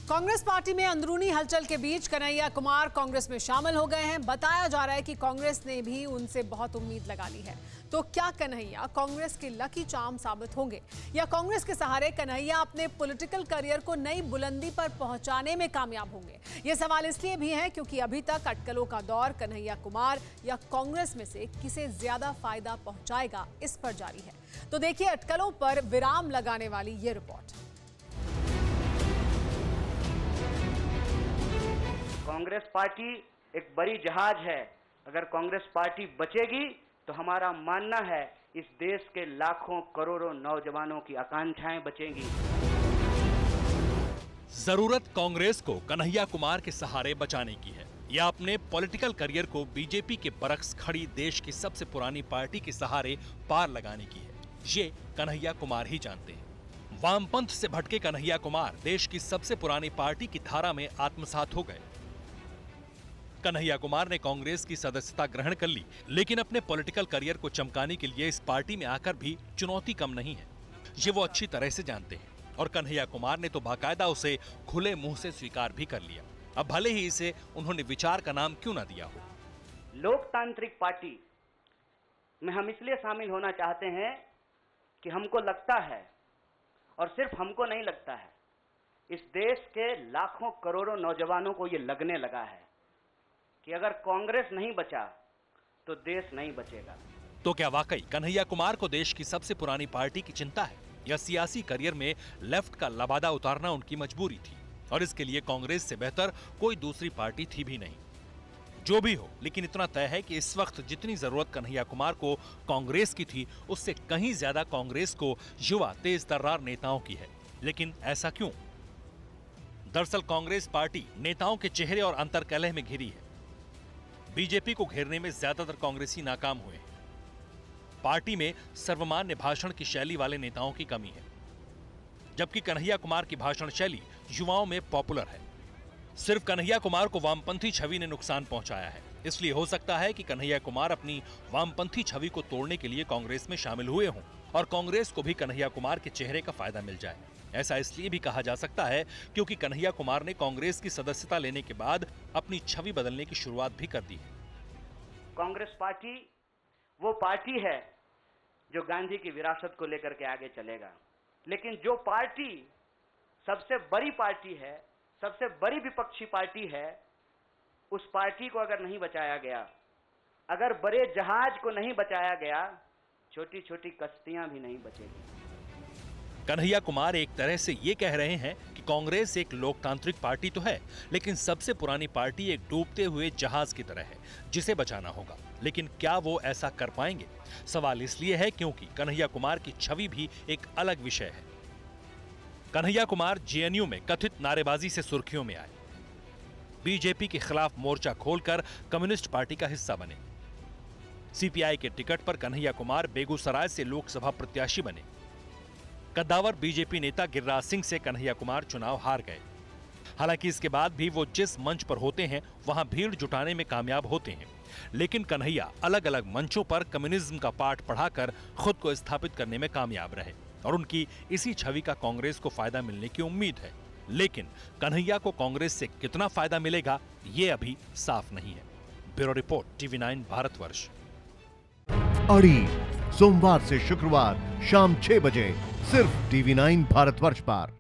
Congress party में अंदरूनी हलचल के बीच कन्हैया कुमार कांग्रेस में शामिल हो गए हैं। बताया जा रहा है कि कांग्रेस ने भी उनसे बहुत उम्मीद लगा ली है। तो क्या कन्हैया कांग्रेस के लकी चार्म साबित होंगे या कांग्रेस के सहारे कन्हैया अपने पॉलिटिकल करियर को नई बुलंदी पर पहुंचाने में कामयाब होंगे? ये सवाल इसलिए भी है क्योंकि अभी तक अटकलों का दौर कन्हैया कुमार या कांग्रेस में से किसे ज्यादा फायदा पहुंचाएगा इस पर जारी है। तो देखिए अटकलों पर विराम लगाने वाली ये रिपोर्ट। कांग्रेस पार्टी एक बड़ी जहाज है। अगर कांग्रेस पार्टी बचेगी तो हमारा मानना है इस देश के लाखों करोड़ों नौजवानों की आकांक्षाएं बचेंगी। जरूरत कांग्रेस को कन्हैया कुमार के सहारे बचाने की है या अपने पॉलिटिकल करियर को बीजेपी के बरक्स खड़ी देश की सबसे पुरानी पार्टी के सहारे पार लगाने की है, ये कन्हैया कुमार ही जानते हैं। वामपंथ से भटके कन्हैया कुमार देश की सबसे पुरानी पार्टी की धारा में आत्मसात हो गए। कन्हैया कुमार ने कांग्रेस की सदस्यता ग्रहण कर ली, लेकिन अपने पॉलिटिकल करियर को चमकाने के लिए इस पार्टी में आकर भी चुनौती कम नहीं है। ये वो अच्छी तरह से जानते हैं और कन्हैया कुमार ने तो बाकायदा उसे खुले मुंह से स्वीकार भी कर लिया। अब भले ही इसे उन्होंने विचार का नाम क्यों ना दिया हो। लोकतांत्रिक पार्टी में हम इसलिए शामिल होना चाहते हैं कि हमको लगता है, और सिर्फ हमको नहीं लगता है, इस देश के लाखों करोड़ों नौजवानों को ये लगने लगा है कि अगर कांग्रेस नहीं बचा तो देश नहीं बचेगा। तो क्या वाकई कन्हैया कुमार को देश की सबसे पुरानी पार्टी की चिंता है या सियासी करियर में लेफ्ट का लबादा उतारना उनकी मजबूरी थी और इसके लिए कांग्रेस से बेहतर कोई दूसरी पार्टी थी भी नहीं? जो भी हो, लेकिन इतना तय है कि इस वक्त जितनी जरूरत कन्हैया कुमार को कांग्रेस की थी उससे कहीं ज्यादा कांग्रेस को युवा तेज तर्रार नेताओं की है। लेकिन ऐसा क्यों? दरअसल कांग्रेस पार्टी नेताओं के चेहरे और अंतर्कलह में घिरी है। बीजेपी को घेरने में ज्यादातर कांग्रेसी नाकाम हुए हैं। पार्टी में सर्वमान्य भाषण की शैली वाले नेताओं की कमी है, जबकि कन्हैया कुमार की भाषण शैली युवाओं में पॉपुलर है। सिर्फ कन्हैया कुमार को वामपंथी छवि ने नुकसान पहुंचाया है। इसलिए हो सकता है कि कन्हैया कुमार अपनी वामपंथी छवि को तोड़ने के लिए कांग्रेस में शामिल हुए हों और कांग्रेस को भी कन्हैया कुमार के चेहरे का फायदा मिल जाए। ऐसा इसलिए भी कहा जा सकता है क्योंकि कन्हैया कुमार ने कांग्रेस की सदस्यता लेने के बाद अपनी छवि बदलने की शुरुआत भी कर दी है। कांग्रेस पार्टी वो पार्टी है जो गांधी की विरासत को लेकर के आगे चलेगा, लेकिन जो पार्टी सबसे बड़ी पार्टी है, सबसे बड़ी विपक्षी पार्टी है, उस पार्टी को अगर नहीं बचाया गया, अगर बड़े जहाज को नहीं बचाया गया, छोटी छोटी कश्तियां भी नहीं बचेगी। कन्हैया कुमार एक तरह से ये कह रहे हैं कि कांग्रेस एक लोकतांत्रिक पार्टी तो है, लेकिन सबसे पुरानी पार्टी एक डूबते हुए जहाज की तरह है जिसे बचाना होगा। लेकिन क्या वो ऐसा कर पाएंगे? सवाल इसलिए है क्योंकि कन्हैया कुमार की छवि भी एक अलग विषय है। कन्हैया कुमार जेएनयू में कथित नारेबाजी से सुर्खियों में आए, बीजेपी के खिलाफ मोर्चा खोलकर कम्युनिस्ट पार्टी का हिस्सा बने। सीपीआई के टिकट पर कन्हैया कुमार बेगूसराय से लोकसभा प्रत्याशी बने। कद्दावर बीजेपी नेता गिरिराज सिंह से कन्हैया कुमार चुनाव हार गए। हालांकि इसके बाद भी वो जिस मंच पर होते हैं वहां भीड़ जुटाने में कामयाब होते हैं, लेकिन कन्हैया अलग अलग मंचों पर कम्युनिज्म का पाठ पढ़ाकर खुद को स्थापित करने में कामयाब रहे और उनकी इसी छवि का कांग्रेस को फायदा मिलने की उम्मीद है। लेकिन कन्हैया को कांग्रेस से कितना फायदा मिलेगा ये अभी साफ नहीं है। Bureau report, TV9 Bharatvarsh. अड़ी सोमवार से शुक्रवार शाम 6 बजे सिर्फ TV9 भारतवर्ष पर।